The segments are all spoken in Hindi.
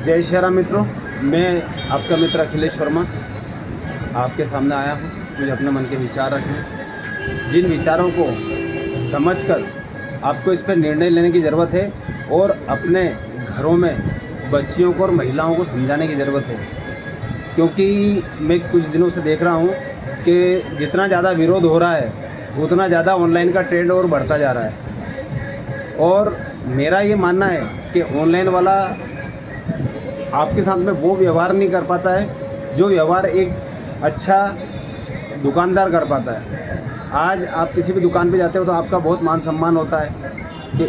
जय श्री राम मित्रों, मैं आपका मित्र अखिलेश वर्मा आपके सामने आया हूँ। मुझे अपने मन के विचार रखने, जिन विचारों को समझकर आपको इस पर निर्णय लेने की ज़रूरत है और अपने घरों में बच्चियों को और महिलाओं को समझाने की ज़रूरत है। क्योंकि मैं कुछ दिनों से देख रहा हूँ कि जितना ज़्यादा विरोध हो रहा है उतना ज़्यादा ऑनलाइन का ट्रेंड और बढ़ता जा रहा है। और मेरा ये मानना है कि ऑनलाइन वाला आपके साथ में वो व्यवहार नहीं कर पाता है जो व्यवहार एक अच्छा दुकानदार कर पाता है। आज आप किसी भी दुकान पे जाते हो तो आपका बहुत मान सम्मान होता है कि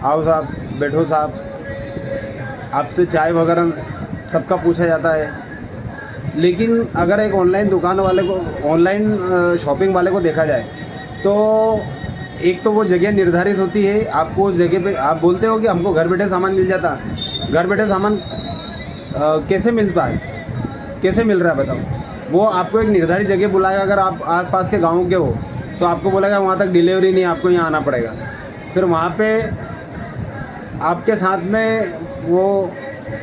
आओ साहब, बैठो साहब, आपसे चाय वगैरह सबका पूछा जाता है। लेकिन अगर एक ऑनलाइन दुकान वाले को, ऑनलाइन शॉपिंग वाले को देखा जाए तो एक तो वो जगह निर्धारित होती है, आपको उस जगह पे आप बोलते हो कि हमको घर बैठे सामान मिल जाता है। घर बैठे सामान कैसे मिलता है, कैसे मिल रहा है बताओ। वो आपको एक निर्धारित जगह बुलाएगा। अगर आप आसपास के गांव के हो तो आपको बोलेगा वहाँ तक डिलीवरी नहीं, आपको यहाँ आना पड़ेगा। फिर वहाँ पे आपके साथ में वो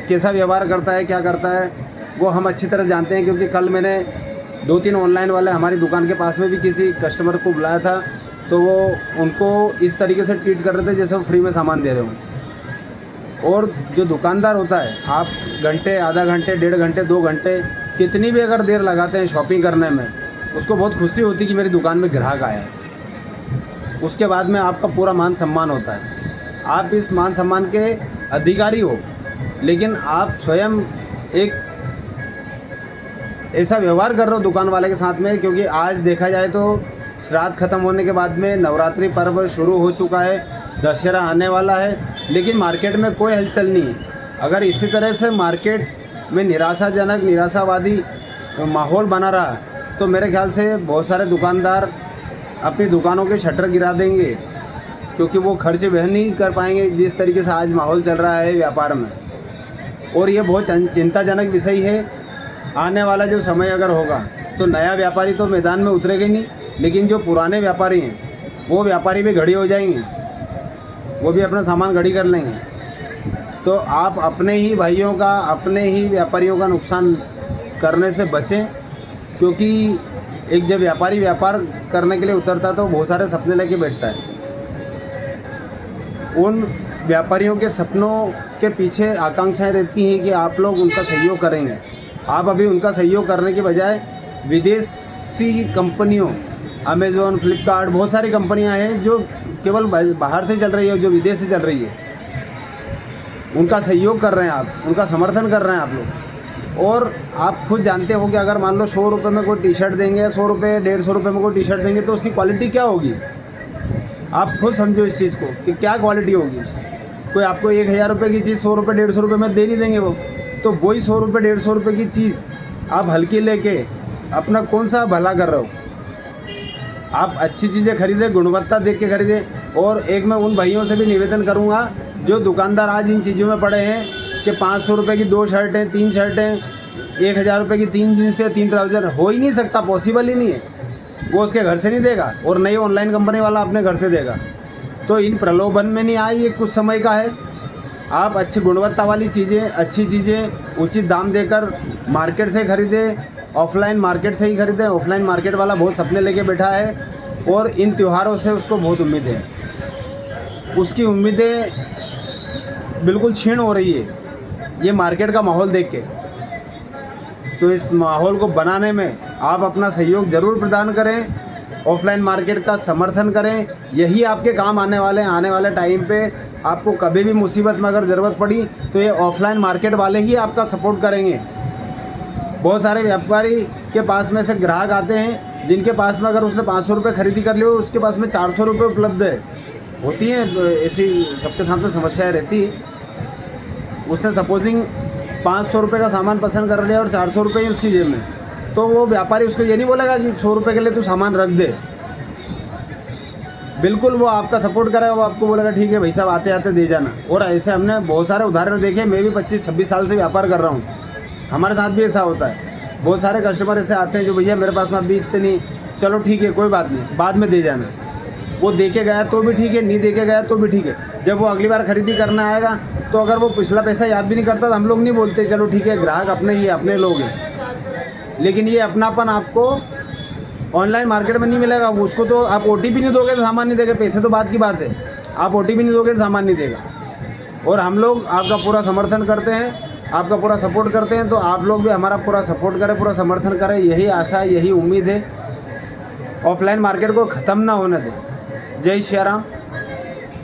कैसा व्यवहार करता है, क्या करता है, वो हम अच्छी तरह जानते हैं। क्योंकि कल मैंने 2-3 ऑनलाइन वाले हमारी दुकान के पास में भी किसी कस्टमर को बुलाया था, तो वो उनको इस तरीके से ट्रीट कर रहे थे जैसे वो फ्री में सामान दे रहे हों। और जो दुकानदार होता है, आप घंटे, आधा घंटे, 1.5 घंटे, 2 घंटे कितनी भी अगर देर लगाते हैं शॉपिंग करने में, उसको बहुत खुशी होती है कि मेरी दुकान में ग्राहक आया है। उसके बाद में आपका पूरा मान सम्मान होता है। आप इस मान सम्मान के अधिकारी हो, लेकिन आप स्वयं एक ऐसा व्यवहार कर रहे हो दुकान वाले के साथ में। क्योंकि आज देखा जाए तो श्राद्ध खत्म होने के बाद में नवरात्रि पर्व शुरू हो चुका है, दशहरा आने वाला है, लेकिन मार्केट में कोई हलचल नहीं है। अगर इसी तरह से मार्केट में निराशाजनक, निराशावादी माहौल बना रहा तो मेरे ख्याल से बहुत सारे दुकानदार अपनी दुकानों के शटर गिरा देंगे, क्योंकि वो खर्च वह नहीं कर पाएंगे जिस तरीके से आज माहौल चल रहा है व्यापार में। और ये बहुत चिंताजनक विषय है। आने वाला जो समय अगर होगा तो नया व्यापारी तो मैदान में उतरेगा नहीं, लेकिन जो पुराने व्यापारी हैं वो व्यापारी भी घड़ी हो जाएंगे, वो भी अपना सामान घड़ी कर लेंगे। तो आप अपने ही भाइयों का, अपने ही व्यापारियों का नुकसान करने से बचें। क्योंकि एक जब व्यापारी व्यापार करने के लिए उतरता तो बहुत सारे सपने लेके बैठता है। उन व्यापारियों के सपनों के पीछे आकांक्षाएं रहती हैं कि आप लोग उनका सहयोग करेंगे। आप अभी उनका सहयोग करने के बजाय विदेशी कंपनियों, अमेज़ॉन, फ्लिपकार्ट, बहुत सारी कंपनियां हैं जो केवल बाहर से चल रही है, जो विदेश से चल रही है, उनका सहयोग कर रहे हैं आप, उनका समर्थन कर रहे हैं आप लोग। और आप खुद जानते हो कि अगर मान लो 100 रुपये में कोई टी शर्ट देंगे या 100 रुपये, 150 रुपये में कोई टी शर्ट देंगे तो उसकी क्वालिटी क्या होगी। आप खुद समझो इस चीज़ को कि क्या क्वालिटी होगी। कोई आपको 1000 रुपये की चीज़ 100 रुपये, 150 रुपये में दे नहीं देंगे वो। तो वही 100 रुपये, 150 रुपये की चीज़ आप हल्की लेके अपना कौन सा भला कर रहे हो। आप अच्छी चीज़ें खरीदें, गुणवत्ता देख के खरीदें। और एक मैं उन भाइयों से भी निवेदन करूंगा जो दुकानदार आज इन चीज़ों में पड़े हैं कि 500 रुपये की 2 शर्टें, 3 शर्टें, 1000 रुपये की 3 जीन्स या 3 ट्राउज़र, हो ही नहीं सकता, पॉसिबल ही नहीं है। वो उसके घर से नहीं देगा और नई ऑनलाइन कंपनी वाला अपने घर से देगा। तो इन प्रलोभन में नहीं आए, ये कुछ समय का है। आप अच्छी गुणवत्ता वाली चीज़ें, अच्छी चीज़ें उचित दाम देकर मार्केट से खरीदें, ऑफलाइन मार्केट से ही खरीदें। ऑफलाइन मार्केट वाला बहुत सपने लेके बैठा है और इन त्योहारों से उसको बहुत उम्मीद है। उसकी उम्मीदें बिल्कुल क्षीण हो रही है ये मार्केट का माहौल देख के। तो इस माहौल को बनाने में आप अपना सहयोग ज़रूर प्रदान करें, ऑफलाइन मार्केट का समर्थन करें। यही आपके काम आने वाले हैं। आने वाले टाइम पे आपको कभी भी मुसीबत में अगर ज़रूरत पड़ी तो ये ऑफलाइन मार्केट वाले ही आपका सपोर्ट करेंगे। बहुत सारे व्यापारी के पास में से ग्राहक आते हैं जिनके पास में अगर उसने 500 रुपये खरीदी कर लियो, उसके पास में 400 रुपये उपलब्ध है। होती हैं ऐसी, सबके साथ में समस्याएँ रहती। उसने सपोजिंग 500 रुपये का सामान पसंद कर लिया और 400 रुपये ही उसकी जेब में, तो वो व्यापारी उसको ये नहीं बोलेगा कि 100 रुपये के लिए तू सामान रख दे। बिल्कुल वो आपका सपोर्ट करेगा, वो आपको बोलेगा ठीक है भाई साहब, आते आते दे जाना। और ऐसे हमने बहुत सारे उदाहरण देखे। मैं भी 25-26 साल से व्यापार कर रहा हूँ, हमारे साथ भी ऐसा होता है। बहुत सारे कस्टमर ऐसे आते हैं जो भैया मेरे पास में अभी इतने नहीं, चलो ठीक है कोई बात नहीं, बाद में दे जाना। वो दे के गया तो भी ठीक है, नहीं दे के गया तो भी ठीक है। जब वो अगली बार खरीदी करने आएगा तो अगर वो पिछला पैसा याद भी नहीं करता तो हम लोग नहीं बोलते चलो ठीक है ग्राहक अपने ही अपने लोग हैं। लेकिन ये अपनापन आपको ऑनलाइन मार्केट में नहीं मिलेगा। उसको तो आप OTP नहीं दोगे तो सामान नहीं देगा, पैसे तो बात की बात है, आप OTP नहीं दोगे तो सामान नहीं देगा। और हम लोग आपका पूरा समर्थन करते हैं, आपका पूरा सपोर्ट करते हैं, तो आप लोग भी हमारा पूरा सपोर्ट करें, पूरा समर्थन करें, यही आशा है, यही उम्मीद है। ऑफलाइन मार्केट को ख़त्म ना होने दें। जय श्री राम।